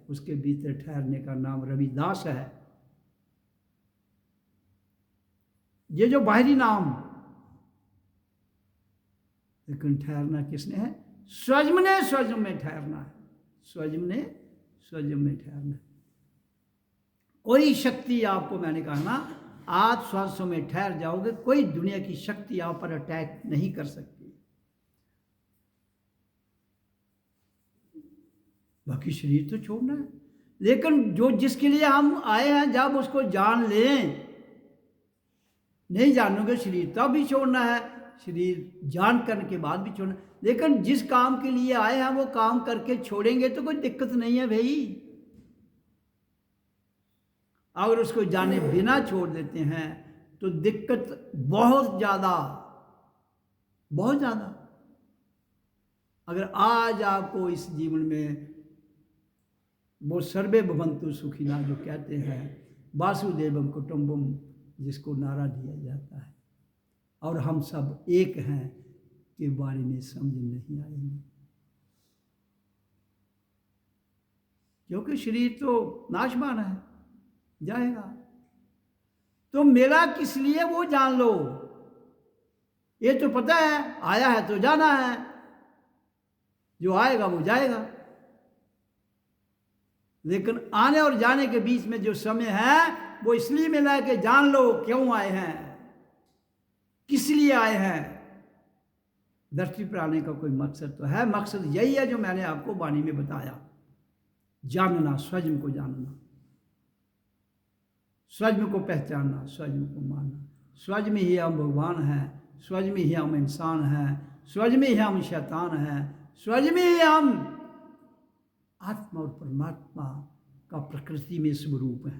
उसके भीतर ठहरने का नाम रविदास है। ये जो बाहरी नाम, लेकिन ठहरना किसने है? स्वयं ने स्वयं में ठहरना है, स्वयं ने स्वयं में ठहरना है। कोई शक्ति आपको, मैंने कहा ना, आप श्वासों में ठहर जाओगे, कोई दुनिया की शक्ति आप पर अटैक नहीं कर सकती। बाकी शरीर तो छोड़ना है, लेकिन जो जिसके लिए हम आए हैं जब उसको जान लें, नहीं जानोगे शरीर तब भी छोड़ना है, शरीर जान करने के बाद भी छोड़ना। लेकिन जिस काम के लिए आए हैं वो काम करके छोड़ेंगे तो कोई दिक्कत नहीं है भाई। अगर उसको जाने बिना छोड़ देते हैं तो दिक्कत बहुत ज़्यादा, बहुत ज़्यादा। अगर आज आपको इस जीवन में वो सर्वे भवन्तु सुखिना जो कहते हैं, वासुदेवम कुटुंबम जिसको नारा दिया जाता है, और हम सब एक हैं के बारे में समझ नहीं आएंगे, क्योंकि शरीर तो नाशवान है, जाएगा। तो मेरा किस लिए वो जान लो, ये तो पता है आया है तो जाना है, जो आएगा वो जाएगा। लेकिन आने और जाने के बीच में जो समय है वो इसलिए मिला है कि जान लो क्यों आए हैं, किस लिए आए हैं। धरती पर आने का कोई मकसद तो है, मकसद यही है जो मैंने आपको वाणी में बताया, जानना, स्वयं को जानना, स्वयं को पहचानना, स्वयं को मानना। स्वयं में ही हम भगवान हैं, स्वयं में ही हम इंसान हैं, स्वयं में ही हम शैतान हैं, स्वयं में ही हम आत्मा और परमात्मा का प्रकृति में स्वरूप है।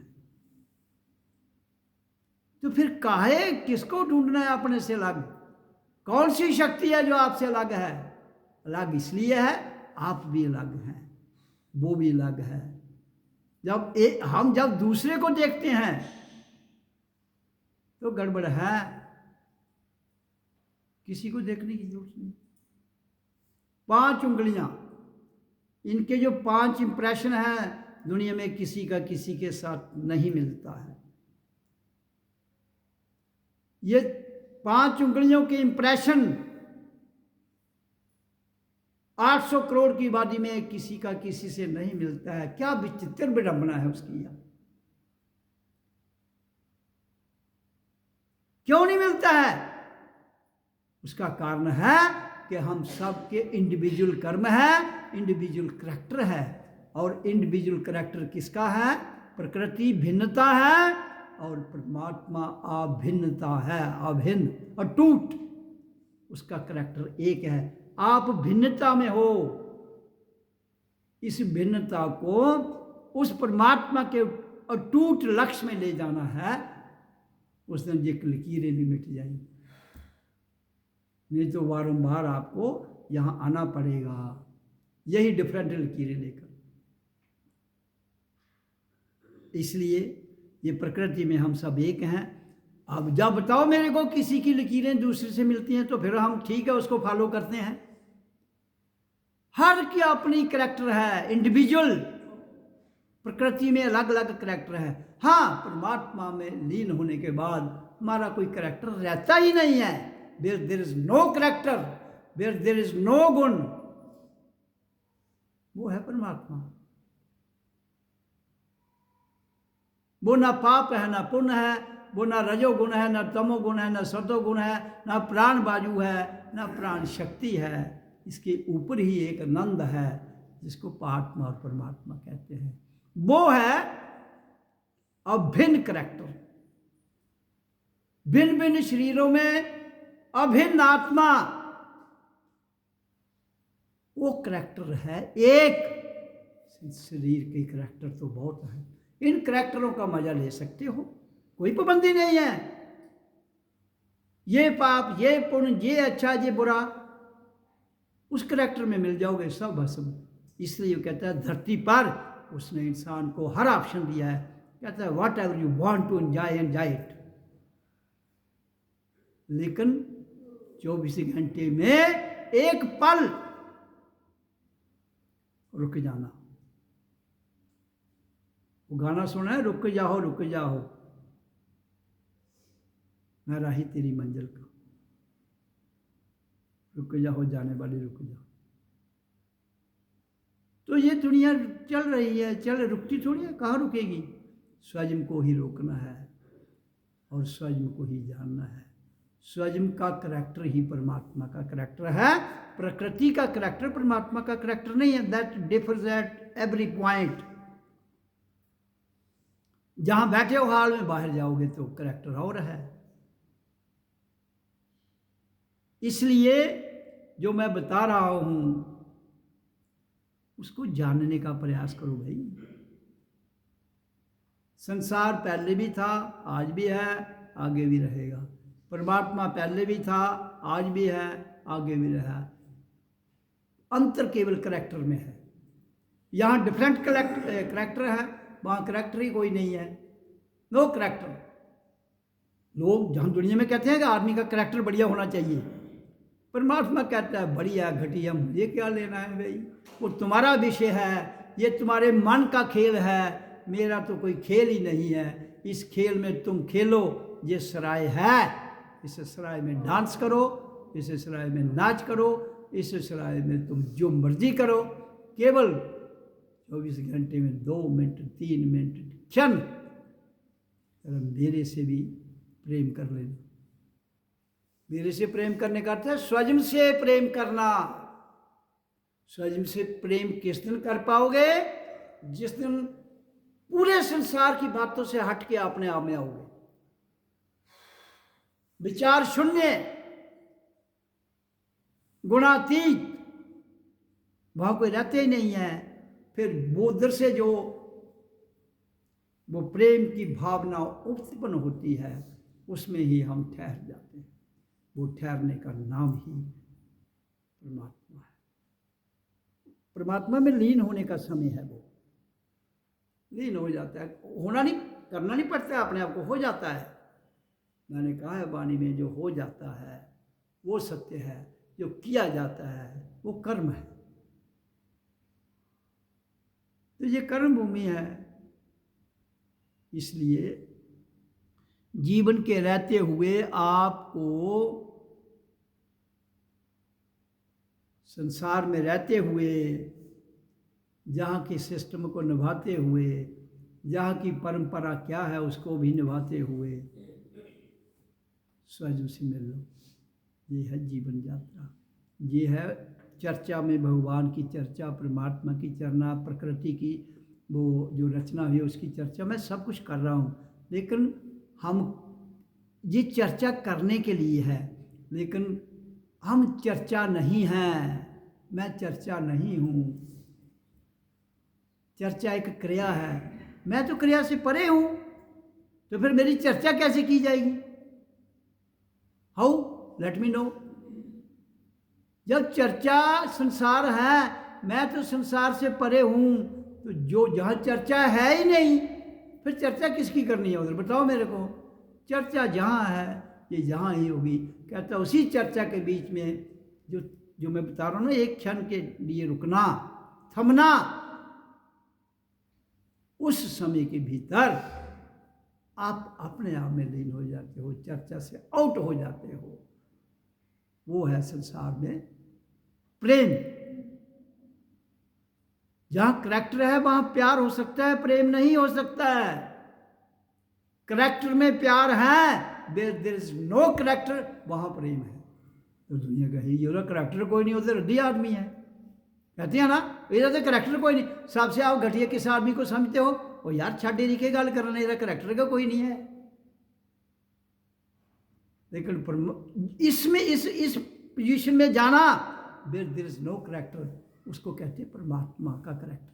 तो फिर काहे किसको ढूंढना है अपने से अलग? कौन सी शक्ति है जो आपसे अलग है? अलग इसलिए है आप भी अलग हैं, वो भी अलग है। हम जब दूसरे को देखते हैं तो गड़बड़ है, किसी को देखने की जरूरत नहीं। 5 उंगलियां, इनके जो 5 इंप्रेशन है दुनिया में किसी का किसी के साथ नहीं मिलता है। ये 5 उंगलियों के इंप्रेशन 800 करोड़ की आबादी में किसी का किसी से नहीं मिलता है। क्या विचित्र विडंबना है उसकी यार, क्यों नहीं मिलता है? उसका कारण है कि हम सब के इंडिविजुअल कर्म है, इंडिविजुअल करैक्टर है। और इंडिविजुअल करैक्टर किसका है? प्रकृति भिन्नता है और परमात्मा अभिन्नता है, अभिन्न, अटूट। उसका करैक्टर एक है। आप भिन्नता में हो, इस भिन्नता को उस परमात्मा के अटूट लक्ष्य में ले जाना है। उस दिन ये लकीरें भी मिट जाएंगी, नहीं तो बारंबार आपको यहाँ आना पड़ेगा यही डिफरेंट लकीरें लेकर। इसलिए ये प्रकृति में हम सब एक हैं। अब जब बताओ मेरे को किसी की लकीरें दूसरे से मिलती हैं तो फिर हम ठीक है उसको फॉलो करते हैं। हर की अपनी करैक्टर है, इंडिविजुअल, प्रकृति में अलग अलग करैक्टर है। हाँ, परमात्मा में लीन होने के बाद हमारा कोई करैक्टर रहता ही नहीं है। There is no character, there is no गुण, वो है परमात्मा। वो ना पाप है, ना पुण्य है, वो ना रजोगुण है, ना तमोगुण है, ना सतोगुण है, ना प्राण बाजू है, ना प्राण शक्ति है। इसके ऊपर ही एक आनंद है जिसको आत्मा और परमात्मा कहते हैं। वो है अभिन्न करैक्टर, भिन्न भिन्न शरीरों में अभिन्न आत्मा, वो करैक्टर है एक। शरीर के करैक्टर तो बहुत है, इन करैक्टरों का मजा ले सकते हो, कोई पाबंदी नहीं है। ये पाप, ये पुण्य, ये अच्छा, ये बुरा, उस करैक्टर में मिल जाओगे सब सब। इसलिए वो कहता है धरती पर उसने इंसान को हर ऑप्शन दिया है। कहता है whatever you want to enjoy enjoy it, लेकिन 24 घंटे में एक पल रुक जाना। वो गाना सुना है, रुक जाओ रुक जाओ, मैं राही तेरी मंजिल का, रुक जाओ जाने वाले रुक जाओ। तो ये दुनिया चल रही है, चल रुकती थोड़ी है, कहाँ रुकेगी। स्वयं को ही रोकना है और स्वयं को ही जानना है। स्वयं का करैक्टर ही परमात्मा का करैक्टर है, प्रकृति का करैक्टर परमात्मा का करैक्टर नहीं है। That differs at every point. जहां बैठे हो हाल में, बाहर जाओगे तो करैक्टर और है। इसलिए जो मैं बता रहा हूं उसको जानने का प्रयास करो भाई। संसार पहले भी था, आज भी है, आगे भी रहेगा। परमात्मा पहले भी था, आज भी है, आगे भी रहा। अंतर केवल करैक्टर में है। यहाँ डिफरेंट करैक्टर है, वहाँ करैक्टर ही कोई नहीं है, नो करैक्टर। लोग जहाँ दुनिया में कहते हैं कि आदमी का करैक्टर बढ़िया होना चाहिए, परमात्मा कहता है बढ़िया घटिया मुझे क्या लेना है भाई, वो तुम्हारा विषय है, ये तुम्हारे मन का खेल है, मेरा तो कोई खेल ही नहीं है। इस खेल में तुम खेलो, ये सराय है, इस सराय में डांस करो, इस सराय में नाच करो, इस सराय में तुम जो मर्जी करो। केवल 24 घंटे में 2 मिनट 3 मिनट क्षण मेरे से भी प्रेम कर लेना। मेरे से प्रेम करने का अर्थ है स्वयं से प्रेम करना। स्वयं से प्रेम किस दिन कर पाओगे? जिस दिन पूरे संसार की बातों से हट के अपने आप में आओगे, विचार शून्य, गुणातीत, वहां कोई रहते ही नहीं है। फिर वो उधर से जो वो प्रेम की भावना उत्पन्न होती है, उसमें ही हम ठहर जाते हैं। वो ठहरने का नाम ही परमात्मा है। परमात्मा में लीन होने का समय है, वो लीन हो जाता है। होना नहीं, करना नहीं पड़ता, अपने आप को हो जाता है। मैंने कहा है वाणी में, जो हो जाता है वो सत्य है, जो किया जाता है वो कर्म है। तो ये कर्म भूमि है। इसलिए जीवन के रहते हुए आपको, संसार में रहते हुए, जहाँ के सिस्टम को निभाते हुए, जहाँ की परंपरा क्या है उसको भी निभाते हुए स्वयं से मिल लो। ये है जीवन यात्रा, ये है चर्चा में भगवान की चर्चा, परमात्मा की चर्चा, प्रकृति की वो जो रचना हुई उसकी चर्चा। मैं सब कुछ कर रहा हूँ, लेकिन हम ये चर्चा करने के लिए है, लेकिन हम चर्चा नहीं हैं। मैं चर्चा नहीं हूँ। चर्चा एक क्रिया है, मैं तो क्रिया से परे हूँ, तो फिर मेरी चर्चा कैसे की जाएगी? How, let me know. जब चर्चा संसार है, मैं तो संसार से परे हूँ, तो जो जहाँ चर्चा है ही नहीं, फिर चर्चा किसकी करनी है उधर? बताओ मेरे को। चर्चा जहाँ है ये जहाँ ही होगी। कहता उसी चर्चा के बीच में जो जो मैं बता रहा हूं ना, एक क्षण के लिए रुकना, थमना, उस समय के भीतर आप अपने आप में लीन हो जाते हो, चर्चा से आउट हो जाते हो। वो है संसार में प्रेम। जहां करैक्टर है वहां प्यार हो सकता है, प्रेम नहीं हो सकता है। करैक्टर में प्यार है, देयर इज नो करैक्टर, वहां प्रेम है। तो दुनिया कही ये करैक्टर कोई नहीं, उधर रद्दी आदमी है, कहते हैं ना, इधर तो करैक्टर कोई नहीं। सबसे आप घटिया किस आदमी को समझते हो? वो यार छाटे लिखे गल करना, इधर करैक्टर का कोई नहीं है। लेकिन इसमें इस पोजीशन में जाना, देयर इज नो करैक्टर, उसको कहते हैं परमात्मा का करैक्टर।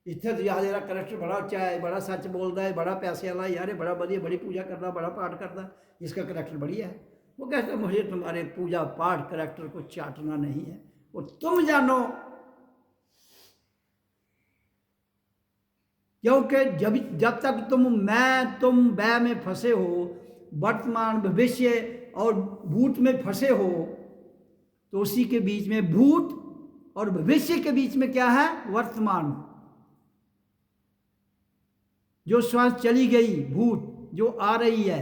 इतना तो याद मेरा करैक्टर बड़ा अच्छा है, बड़ा सच बोलता है, बड़ा पैसे वाला यार, बड़ा बढ़िया, बड़ी पूजा करता, बड़ा पाठ करता, इसका करैक्टर बढ़िया है। वो कहता है मुझे तुम्हारे पूजा पाठ करैक्टर को चाटना नहीं है, वो तुम जानो। क्योंकि जब तक तुम वह में फंसे हो, वर्तमान भविष्य और भूत में फंसे हो, तो उसी के बीच में भूत और भविष्य के बीच में क्या है? वर्तमान। जो श्वास चली गई भूत, जो आ रही है,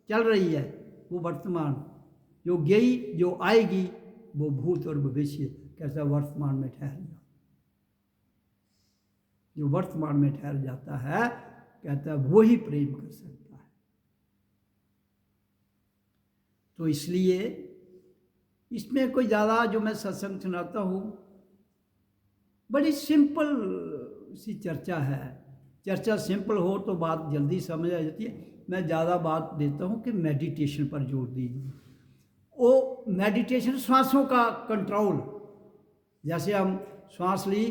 चल रही है, वो वर्तमान। जो गई, जो आएगी, वो भूत और भविष्य। कैसा? वर्तमान में ठहर जाओ। जो वर्तमान में ठहर जाता है, कहता है वो ही प्रेम कर सकता है। तो इसलिए इसमें कोई ज़्यादा जो मैं सत्संग सुनाता हूँ, बड़ी सिंपल सी चर्चा है। चर्चा सिंपल हो तो बात जल्दी समझ आ जाती है। मैं ज़्यादा बात देता हूँ कि मेडिटेशन पर जोर दीजिए। वो मेडिटेशन श्वासों का कंट्रोल, जैसे हम श्वास ली,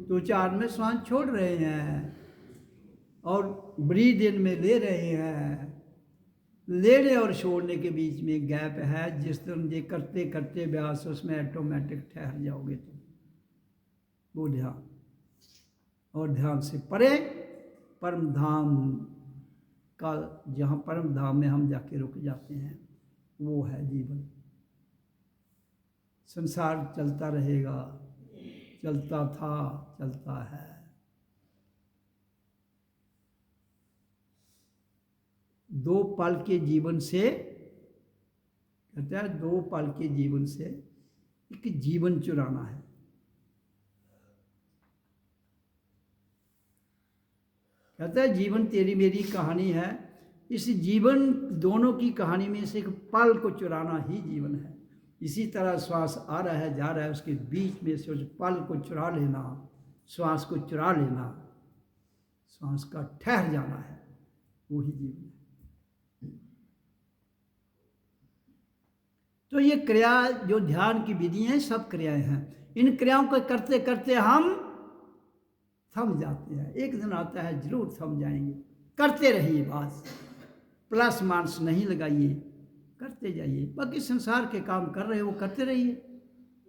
तो 4 में श्वास छोड़ रहे हैं और ब्रीद इन में ले रहे हैं। लेने और छोड़ने के बीच में गैप है। जिस तरह ये करते करते अभ्यास, उसमें ऑटोमेटिक ठहर जाओगे तुम। वो ध्यान, और ध्यान से परे परम धाम का, जहाँ परम धाम में हम जाके रुक जाते हैं, वो है जीवन। संसार चलता रहेगा, चलता था, चलता है। दो पल के जीवन से, कहता है 2 पल के जीवन से एक जीवन चुराना है। कहता है जीवन तेरी मेरी कहानी है। इस जीवन दोनों की कहानी में से एक पल को चुराना ही जीवन है। इसी तरह श्वास आ रहा है, जा रहा है, उसके बीच में से उस पल को चुरा लेना, श्वास को चुरा लेना, श्वास का ठहर जाना है, वही जीवन है। तो ये क्रिया जो ध्यान की विधि है, सब क्रियाएं हैं। इन क्रियाओं को करते करते हम थम जाते हैं। एक दिन आता है जरूर थम जाएंगे। करते रहिए, बस प्लस माइनस नहीं लगाइए, करते जाइए। बाकी संसार के काम कर रहे हो, वो करते रहिए,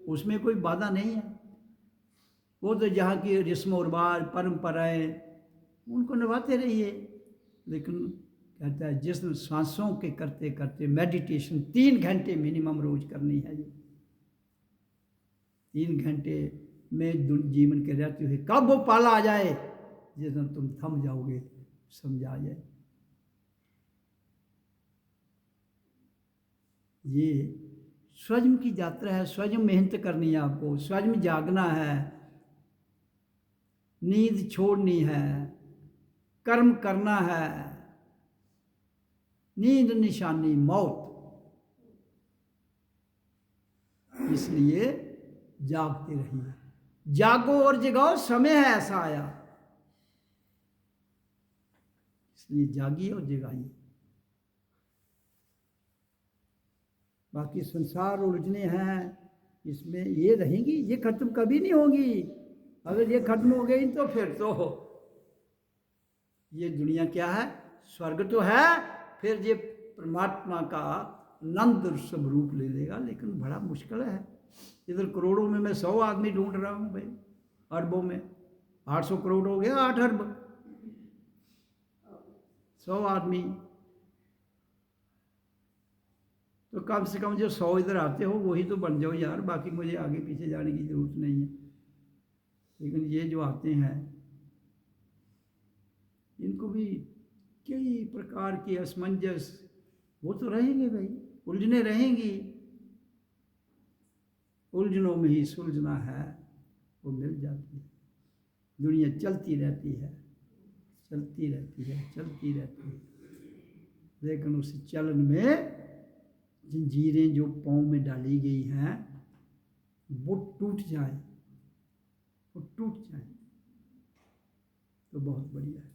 उसमें कोई बाधा नहीं है। वो तो जहाँ की रस्म और रिवाज, परंपराएं, उनको निभाते रहिए। लेकिन कहता है जिस सांसों के करते करते मेडिटेशन 3 घंटे मिनिमम रोज करनी है। ये 3 घंटे में जीवन के रहते हुए कब वो पाला आ जाए जिस दिन तुम थम जाओगे, समझा जाए। ये स्वयं की यात्रा है। स्वयं मेहनत करनी है आपको, स्वयं जागना है, नींद छोड़नी है, कर्म करना है। नींद निशानी मौत। इसलिए जागते रहिए। जागो और जगाओ, समय है ऐसा आया। इसलिए जागिए और जगाइए। बाकी संसार उलझने हैं, इसमें ये रहेंगी, ये खत्म कभी नहीं होगी। अगर ये खत्म हो गई तो फिर तो ये दुनिया क्या है? स्वर्ग तो है, फिर ये परमात्मा का आनंद स्वरूप ले लेगा, लेकिन बड़ा मुश्किल है। इधर करोड़ों में मैं 100 आदमी ढूंढ रहा हूँ भाई, अरबों में 800 करोड़ हो गया, 8 अरब, 100 आदमी। तो कम से कम जो 100 इधर आते हो वही तो बन जाओ यार, बाकी मुझे आगे पीछे जाने की जरूरत नहीं है। लेकिन ये जो आते हैं इनको भी कई प्रकार की असमंजस, वो तो रहेंगे भाई, उलझने रहेंगी, उलझनों में ही सुलझना है, वो मिल जाती है। दुनिया चलती रहती है, चलती रहती है, चलती रहती है, लेकिन उस चलन में जंजीरें जो पाँव में डाली गई हैं वो टूट जाए, वो टूट जाए तो बहुत बढ़िया है।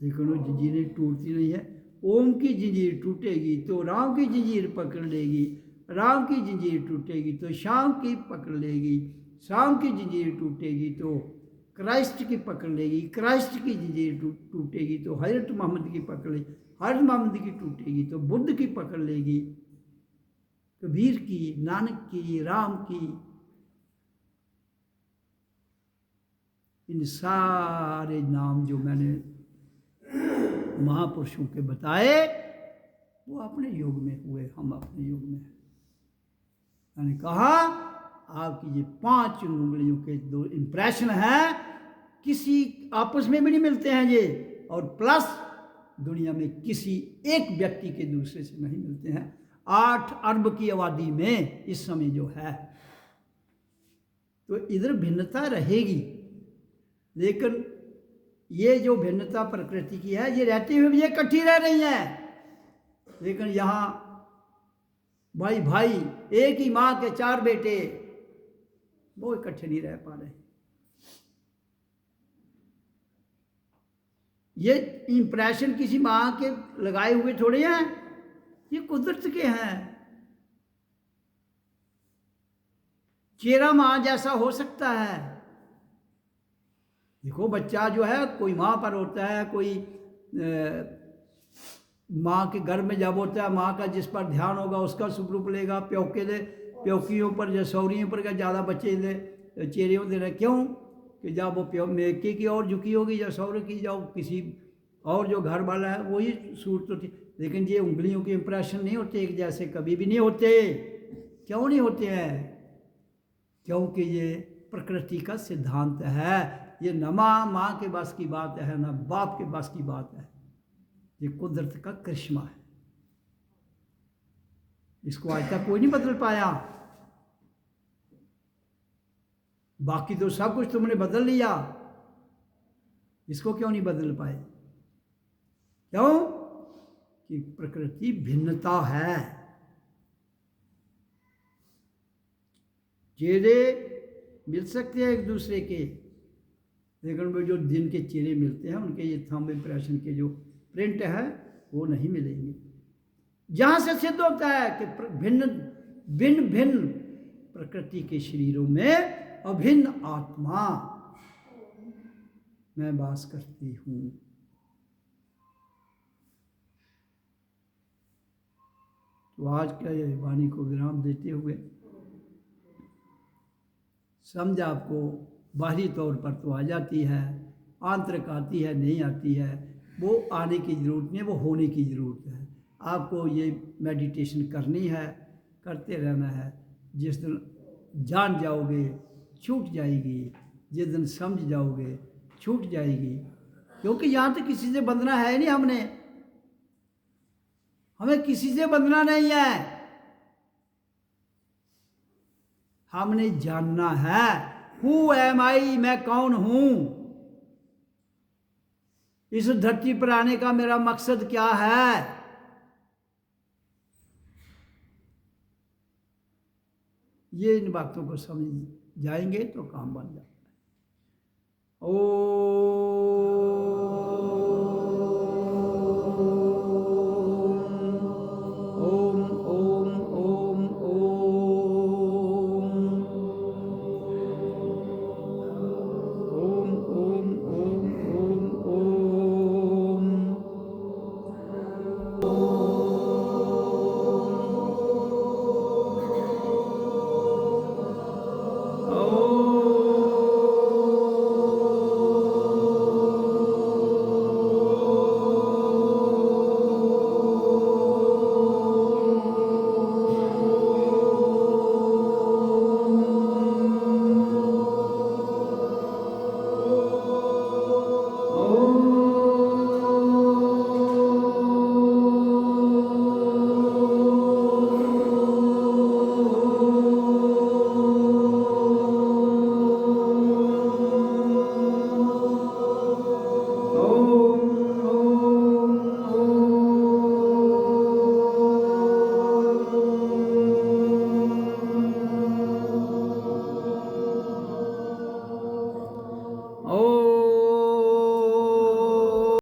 लेकिन वो जंजीरें टूटती नहीं है। ओम की जंजीर टूटेगी तो राम की जंजीर पकड़ लेगी, राम की जंजीर टूटेगी तो श्याम की पकड़ लेगी, श्याम की जंजीर टूटेगी तो क्राइस्ट की पकड़ लेगी, क्राइस्ट की जंजीर टूटेगी तो हजरत मोहम्मद की पकड़ लेगी, हजरत मोहम्मद की टूटेगी तो बुद्ध की पकड़ लेगी, कबीर की, नानक की, राम की। इन सारे नाम जो मैंने महापुरुषों के बताए वो अपने योग में हुए, हम अपने योग में हैं। मैंने कहा आपकी ये 5 उंगलियों के 2 इंप्रेशन हैं, किसी आपस में भी नहीं मिलते हैं ये, और प्लस दुनिया में किसी एक व्यक्ति के दूसरे से नहीं मिलते हैं। 8 अरब की आबादी में इस समय जो है, तो इधर भिन्नता रहेगी, लेकिन ये जो भिन्नता प्रकृति की है ये रहती हुई भी ये इकट्ठी रह रही है। लेकिन यहाँ भाई भाई एक ही माँ के 4 बेटे, वो इकट्ठे नहीं रह पा रहे। ये इंप्रेशन किसी माँ के लगाए हुए थोड़े हैं, ये कुदरत के हैं। चेहरा माँ जैसा हो सकता है। देखो बच्चा जो है कोई माँ पर होता है, कोई माँ के घर में जब होता है माँ का जिस पर ध्यान होगा उसका स्वरूप लेगा। प्योके दे प्योकियों पर या सौरियों पर का ज़्यादा बच्चे दे चेहरे दे रहे, क्यों कि जब वो प्यो मेके की और झुकी होगी या सौर की, जाओ किसी और जो घर वाला है वही सूरत होती। लेकिन ये उंगलियों के इंप्रेशन नहीं होते एक जैसे, कभी भी नहीं होते। क्यों नहीं होते हैं? क्योंकि ये प्रकृति का सिद्धांत है। ये न माँ के बस की बात है न बाप के बस की बात है, ये कुदरत का करिश्मा है। इसको आज तक कोई नहीं बदल पाया। बाकी तो सब कुछ तुमने बदल लिया, इसको क्यों नहीं बदल पाए? क्यों? कि प्रकृति भिन्नता है। चेहरे मिल सकते हैं एक दूसरे के, लेकिन वो जो दिन के चेहरे मिलते हैं उनके ये थंब इंप्रेशन के जो प्रिंट है वो नहीं मिलेंगे। जहां से सिद्ध होता है कि भिन्न भिन्न भिन्न प्रकृति के शरीरों में अभिन्न आत्मा मैं वास करती हूं। तो आज का ये वाणी को विराम देते हुए, समझ आपको बाहरी तौर पर तो आ जाती है, आंतरिक आती है नहीं आती है, वो आने की ज़रूरत नहीं, वो होने की ज़रूरत है। आपको ये मेडिटेशन करनी है, करते रहना है। जिस दिन जान जाओगे छूट जाएगी, जिस दिन समझ जाओगे छूट जाएगी। क्योंकि यहाँ तो किसी से बंधना है नहीं, हमें किसी से बंधना नहीं है। हमने जानना है हु एम आई, मैं कौन हूं, इस धरती पर आने का मेरा मकसद क्या है। ये इन बातों को समझ जाएंगे तो काम बन जाता है। ओ